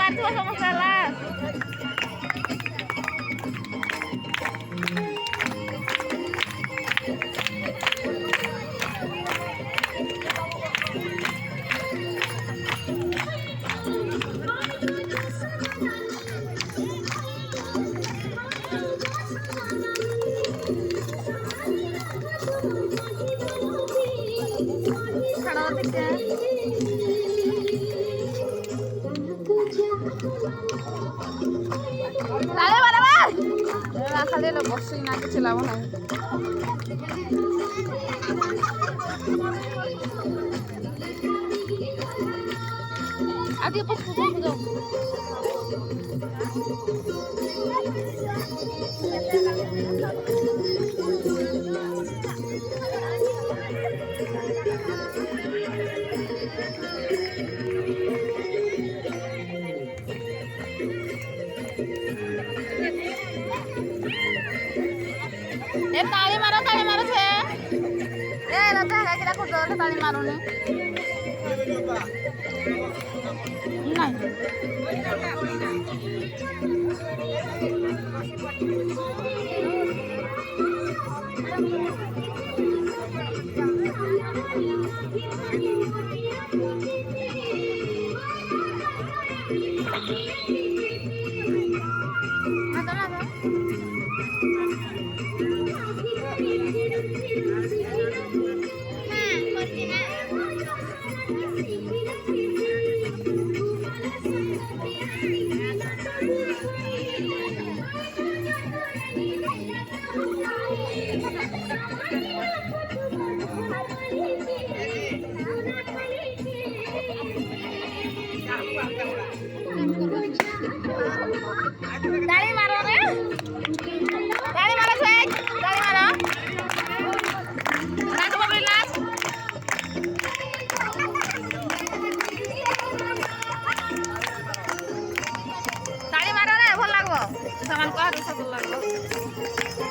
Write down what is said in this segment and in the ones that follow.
ମାରୁଥିବ ସମସ୍ତେ ହେଲା। खाली बस ना कि लाभ ना आगे ताली मारो छे ए लता है किला खुद दो ताली मारो ने ताली मारो रे ताली मारो से ताली मारो नाच बबली नाच ताली मारो रे भल लागबो सामान को हाथ सब लागबो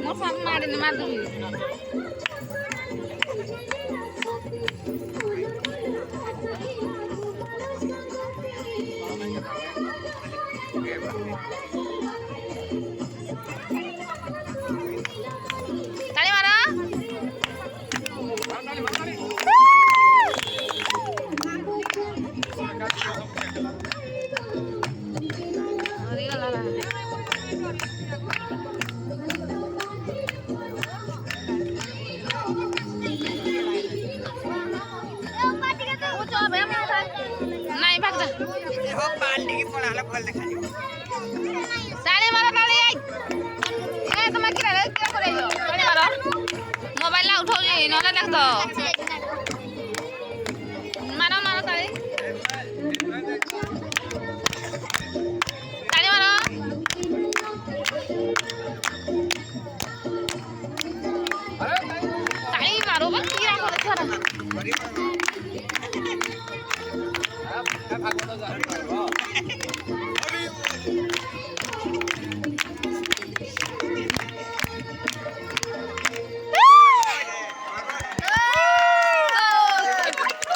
मोर साथ मारने मार दूंगी ताली मारो अरे ला नहीं भाग जा हो बाल्टी की पड़ा ला बोल देखा ताली मारो ताली ए तुम क्या रे क्या करे हो ताली मारो मोबाइल ला उठाओ जी नला देख दो मारो मारो ताली ताली मारो ताली मारो बस क्या करे छोरा